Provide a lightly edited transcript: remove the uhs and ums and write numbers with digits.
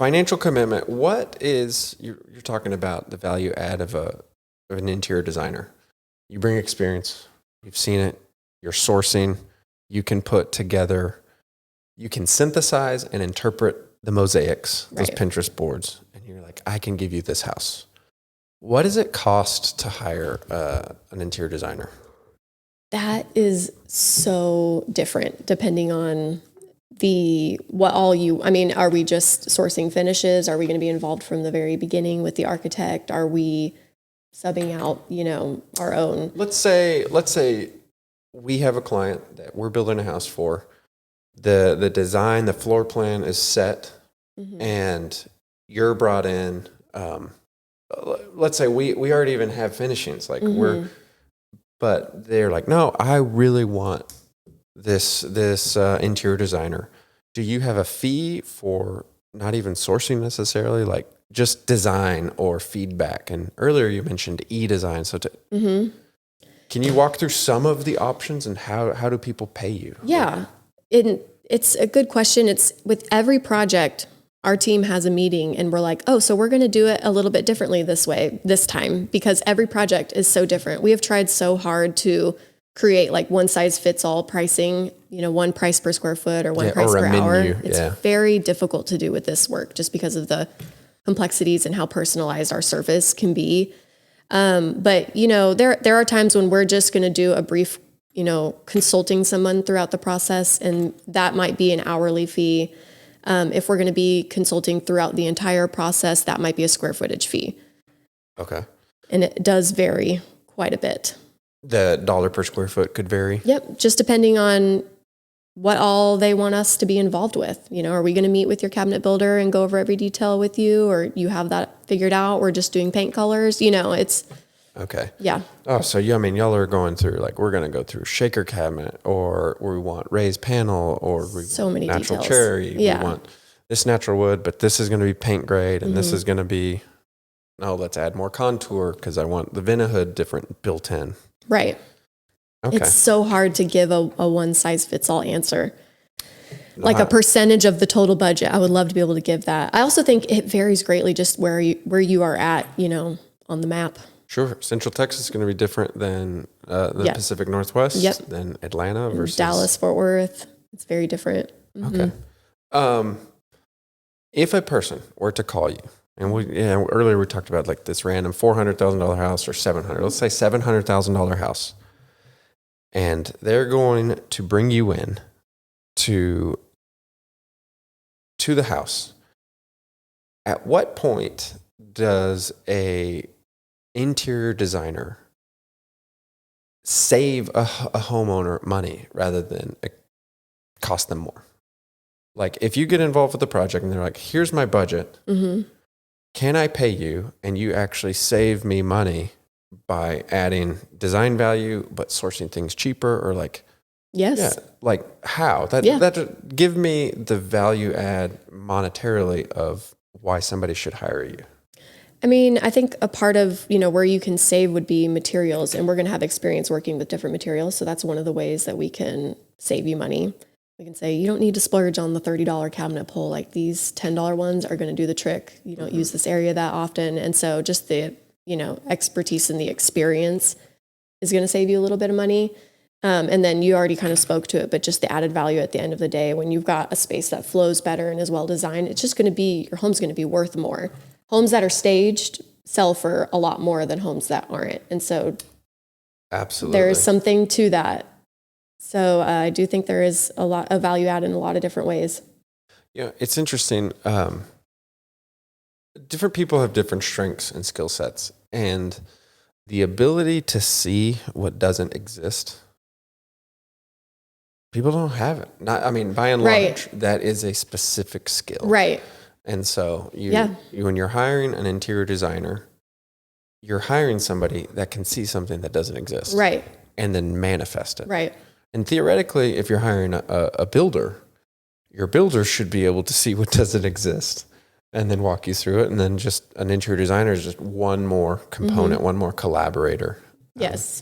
financial commitment. What is, you're talking about the value add of an interior designer. You bring experience, you've seen it, you're sourcing, you can put together, you can synthesize and interpret the mosaics, those Pinterest boards, and you're like, I can give you this house. What does it cost to hire an interior designer? That is so different depending on are we just sourcing finishes? Are we going to be involved from the very beginning with the architect? Are we subbing out, our own? Let's say we have a client that we're building a house for. The design, the floor plan is set, and you're brought in. Let's say we already even have finishings, like but they're like, no, I really want this interior designer. Do you have a fee for not even sourcing necessarily, like just design or feedback? And earlier you mentioned e-design. So can you walk through some of the options and how do people pay you? Yeah, it's a good question. It's with every project, our team has a meeting and we're like, oh, so we're going to do it a little bit differently this time, because every project is so different. We have tried so hard to create like one size fits all pricing, one price per square foot or one price per hour. It's very difficult to do with this work just because of the complexities and how personalized our service can be. But there are times when we're just going to do a brief, consulting someone throughout the process, and that might be an hourly fee. If we're going to be consulting throughout the entire process, that might be a square footage fee. Okay. And it does vary quite a bit. The dollar per square foot could vary? Yep. Just depending on what all they want us to be involved with. Are we going to meet with your cabinet builder and go over every detail with you, or you have that figured out? We're just doing paint colors. It's okay. Yeah. Oh, so y'all are going through, like, we're going to go through shaker cabinet, or we want raised panel, or we want natural details. Cherry. Yeah. We want this natural wood, but this is going to be paint grade, and this is going to be, let's add more contour because I want the Vinahood different built in. Right. Okay. It's so hard to give a one size fits all answer. Like a percentage of the total budget. I would love to be able to give that. I also think it varies greatly just where you are at, on the map. Sure. Central Texas is going to be different than the Pacific Northwest, than Atlanta versus Dallas, Fort Worth. It's very different. Okay. If a person were to call you, and earlier we talked about like this random $400,000 house or $700,000, let's say $700,000 house, and they're going to bring you in to the house. At what point does a interior designer save a homeowner money rather than cost them more? Like, if you get involved with the project and they're like, here's my budget, can I pay you and you actually save me money by adding design value but sourcing things cheaper? Or like, yes, like how that give me the value add monetarily of why somebody should hire you. I mean, I think a part of, where you can save would be materials, and we're going to have experience working with different materials. So that's one of the ways that we can save you money. We can say, you don't need to splurge on the $30 cabinet pole. Like, these $10 ones are going to do the trick. You don't use this area that often. And so just the, expertise and the experience is going to save you a little bit of money. And then you already kind of spoke to it, but just the added value at the end of the day, when you've got a space that flows better and is well designed, it's just going to be, your home's going to be worth more. Homes that are staged sell for a lot more than homes that aren't. And so absolutely, there is something to that. So I do think there is a lot of value add in a lot of different ways. Yeah, it's interesting. Different people have different strengths and skill sets, and the ability to see what doesn't exist, people don't have it. By and large, that is a specific skill. Right. And so when you're hiring an interior designer, you're hiring somebody that can see something that doesn't exist. Right. And then manifest it. Right. And theoretically, if you're hiring a builder, your builder should be able to see what doesn't exist and then walk you through it. And then just an interior designer is just one more component, one more collaborator. Yes.